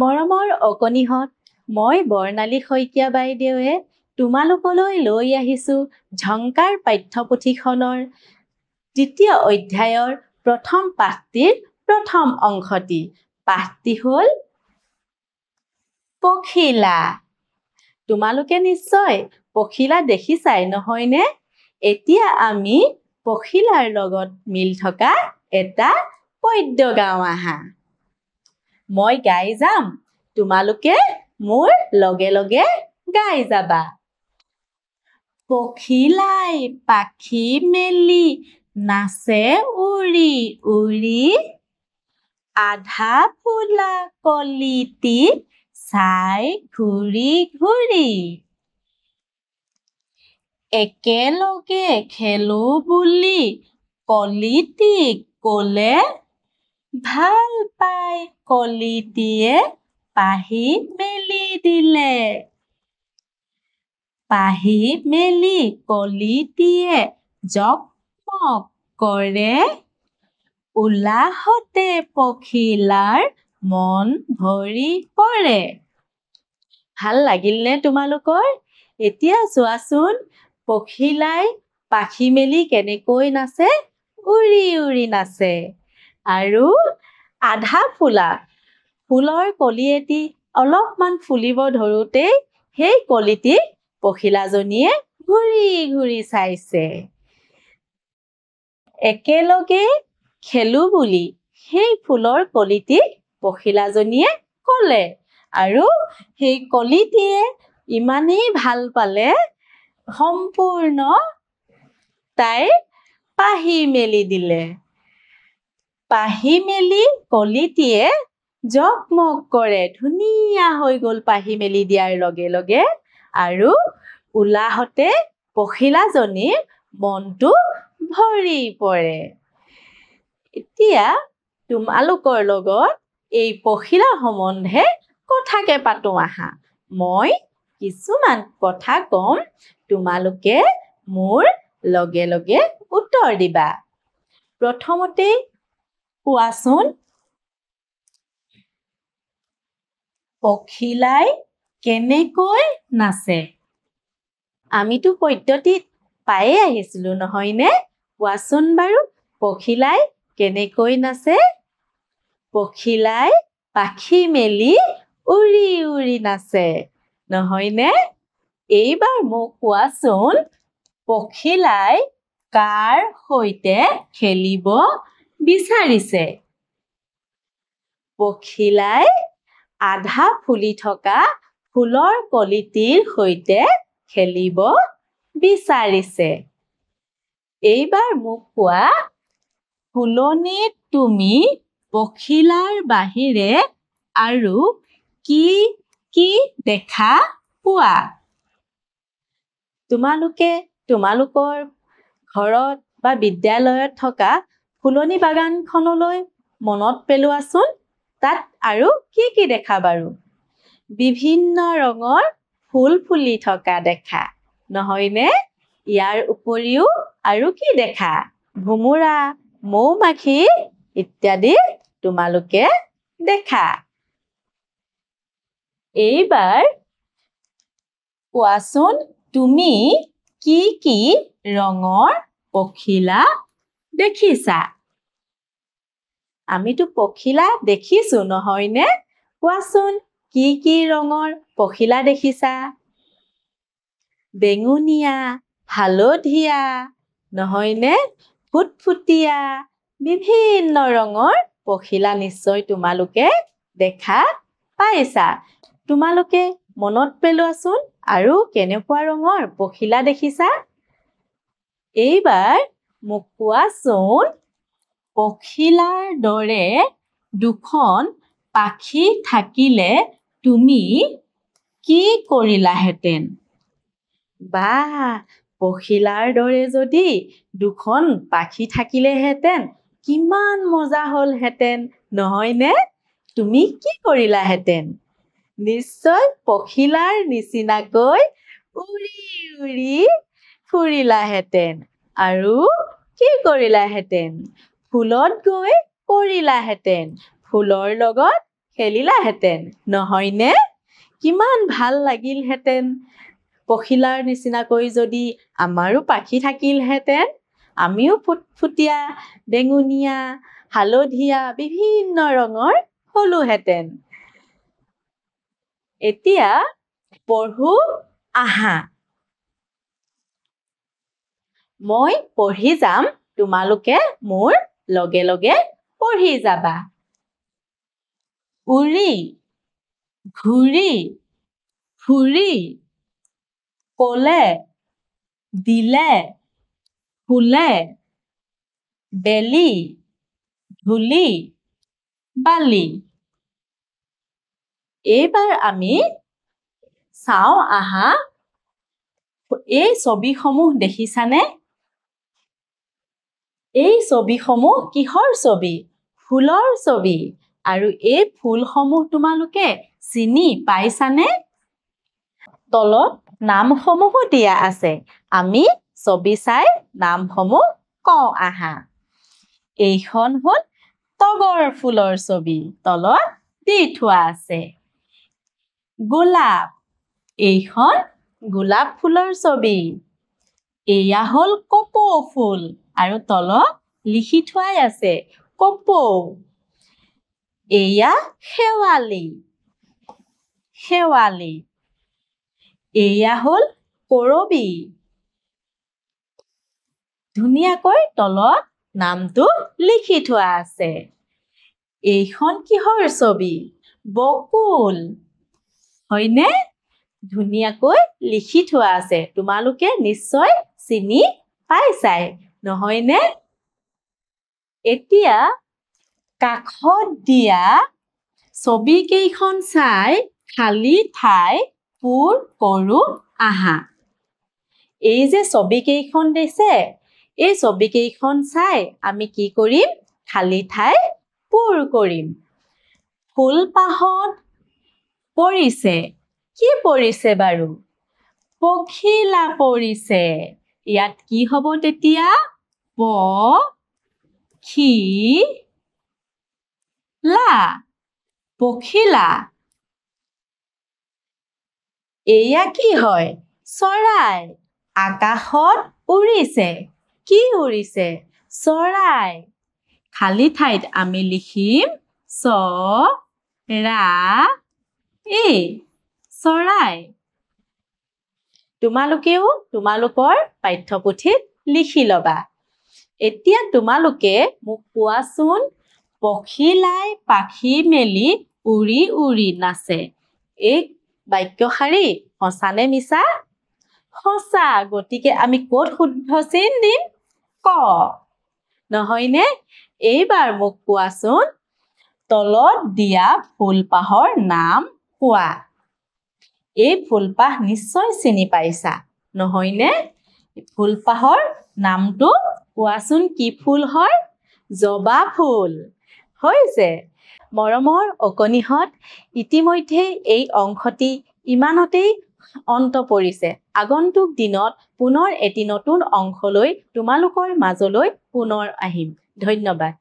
মৰমৰ অকণিহঁত, মই বৰ্ণালী শইকীয়া বাইদেৱে তোমালোকলৈ লৈ আহিছোঁ ঝংকাৰ পাঠ্যপুথিখনৰ তৃতীয় অধ্যায়ৰ প্ৰথম পাঠটিৰ প্ৰথম অংশটি। পাঠটি হ'ল পখিলা। তোমালোকে নিশ্চয় পখিলা দেখিছাই নহয়নে? এতিয়া আমি পখিলাৰ লগত মিল থকা এটা পদ্য গাওঁ আহা। মই গাই যাম, তোমালোকে মোৰ লগে লগে গাই যাবা। পখিলাই পাখি মেলি নাচে উৰি উৰি, আধা ফুলা কলিটি চাই ঘূৰি ঘূৰি। একেলগে খেলো বুলি কলিটিক ক'লে, ভাল পাই কলিটিয়ে পাহি মেলি দিলে। পাহি মেলি কলিটিয়ে জকমক কৰে, উলাহতে পখিলাৰ মন ভৰি পৰে। ভাল লাগিলনে তোমালোকৰ? এতিয়া চোৱাচোন, পখিলাই পাখি মেলি কেনেকৈ নাচে? উৰি উৰি নাচে। আৰু আধা ফুলা ফুলৰ কলি এটি অলপমান ফুলিব ধৰোঁতেই সেই কলিটিক পখিলাজনীয়ে ঘূৰি ঘূৰি চাইছে। একেলগে খেলো বুলি সেই ফুলৰ কলিটিক পখিলাজনীয়ে ক'লে, আৰু সেই কলিটিয়ে ইমানেই ভাল পালে, সম্পূৰ্ণ তাইৰ পাহি মেলি দিলে। পাহি মেলি কলিটিয়ে জকমক কৰে, ধুনীয়া হৈ গ'ল পাহি মেলি দিয়াৰ লগে লগে, আৰু উলাহতে পখিলাজনীৰ মনটো ভৰি পৰে। এতিয়া তোমালোকৰ লগত এই পখিলা সম্বন্ধে কথাকে পাতো আহা। মই কিছুমান কথা কম, তোমালোকে মোৰ লগে লগে উত্তৰ দিবা। প্ৰথমতে কোৱাচোন, পখিলাই কেনেকৈ নাচে? আমিতো পদ্যটিত পায়ে আহিছিলোঁ নহয়নে? কোৱাচোন বাৰু, পখিলাই কেনেকৈ নাচে? পখিলাই পাখি মেলি উৰি উৰি নাচে, নহয়নে? এইবাৰ মোক কোৱাচোন, পখিলাই কাৰ সৈতে খেলিব বিচাৰিছে? পখিলাই আধা ফুলি থকা ফুলৰ কলিটিৰ সৈতে খেলিব বিচাৰিছে। এইবাৰ মোক কোৱা, ফুলনিত তুমি পখিলাৰ বাহিৰে আৰু কি কি দেখা পোৱা? তোমালোকে তোমালোকৰ ঘৰত বা বিদ্যালয়ত থকা ফুলনি বাগানখনলৈ মনত পেলোৱাচোন, তাত আৰু কি কি দেখা বাৰু? বিভিন্ন ৰঙৰ ফুল ফুলি থকা দেখা, নহয়নে? ইয়াৰ উপৰিও আৰু কি দেখা? ভোমোৰা, মৌ-মাখি ইত্যাদি তোমালোকে দেখা। এইবাৰ কোৱাচোন, তুমি কি কি ৰঙৰ পখিলা দেখিছা? আমিতো পখিলা দেখিছোঁ নহয়নে? কোৱাচোন, কি কি ৰঙৰ পখিলা দেখিছা? বেঙুনীয়া, হালধীয়া, নহয়নে? ফুটফুটীয়া, বিভিন্ন ৰঙৰ পখিলা নিশ্চয় তোমালোকে দেখা পাইছা। তোমালোকে মনত পেলোৱাচোন, আৰু কেনেকুৱা ৰঙৰ পখিলা দেখিছা? এইবাৰ মোক কোৱাচোন, পখিলাৰ দৰে দুখন পাখি থাকিলে তুমি কি কৰিলাহেঁতেন? বাহ, পখিলাৰ দৰে যদি দুখন পাখি থাকিলেহেঁতেন কিমান মজা হ'লহেঁতেন, নহয়নে? তুমি কি কৰিলাহেঁতেন? নিশ্চয় পখিলাৰ নিচিনাকৈ উৰি উৰি ফুৰিলাহেঁতেন, আৰু কি কৰিলাহেঁতেন? ফুলত গৈ পৰিলাহেঁতেন, ফুলৰ লগত খেলিলাহেঁতেন নহয়নে কিমান ভাল লাগিলহেঁতেন পখিলাৰ নিচিনাকৈ যদি আমাৰো পাখি থাকিলহেঁতেন আমিও ফুটফুটীয়া বেঙুনীয়া হালধীয়া বিভিন্ন ৰঙৰ হলোহেঁতেন এতিয়া পঢ়ো আহা মই পঢ়ি যাম তোমালোকে মোৰ লগে লগে পঢ়ি যাবা উৰি ঘূৰি ফুৰি কলে দিলে ফুলে বেলি ধূলি বালি এইবাৰ আমি চাওঁ আহা এই ছবিসমূহ দেখিছানে এই ছবিসমূহ কিহৰ ছবি ফুলৰ ছবি আৰু এই ফুলসমূহ তোমালোকে চিনি পাইছানে তলত নামসমূহ দিয়া আছে আমি ছবি চাই নামসমূহ কওঁ আহা এইখন হ'ল তগৰ ফুলৰ ছবি তলত দি থোৱা আছে গোলাপ এইখন গোলাপ ফুলৰ ছবি এয়া হ'ল কপৌ ফুল আৰু তলত লিখি থোৱাই আছে কপৌ এয়া শেৱালি শেৱালি এয়া হ'ল কৰবী ধুনীয়াকৈ তলত নামটো লিখি থোৱা আছে এইখন কিহৰ ছবি বকুল হয়নে ধুনীয়াকৈ লিখি থোৱা আছে তোমালোকে নিশ্চয় চিনি পাইছাই নহয়নে এতিয়া কাষত দিয়া ছবি কেইখন চাই খালি ঠাই পূৰ কৰো আহা এই যে ছবি কেইখন দিছে এই ছবি কেইখন চাই আমি কি কৰিম খালি ঠাই পূৰ কৰিম ফুলপাহত পৰিছে কি পৰিছে বাৰু পখিলা পৰিছে ইয়াত কি হ'ব তেতিয়া পখিলা এয়া কি হয় চৰাই আকাশত উৰিছে কি উৰিছে চৰাই খালি ঠাইত আমি লিখিম চৰাই তোমালোকেও তোমালোকৰ পাঠ্যপুথিত লিখি ল'বা এতিয়া তোমালোকে মোক কোৱাচোন পখিলাই পাখি মেলি উৰি উৰি নাচে এই বাক্যশাৰী সঁচানে মিছা সঁচা গতিকে আমি ক'ত শুদ্ধ চিন দিম ক নহয়নে এইবাৰ মোক কোৱাচোন তলত দিয়া ফুলপাহৰ নাম কোৱা এই ফুলপাহ নিশ্চয় চিনি পাইছা নহয়নে ফুলপাহৰ নামটো কোৱাচোন কি ফুল হয় জবা ফুল হৈছে মৰমৰ অকণিহঁত ইতিমধ্যে এই অংশটি ইমানতেই অন্ত পৰিছে আগন্তুক দিনত পুনৰ এটি নতুন অংশলৈ তোমালোকৰ মাজলৈ পুনৰ আহিম ধন্যবাদ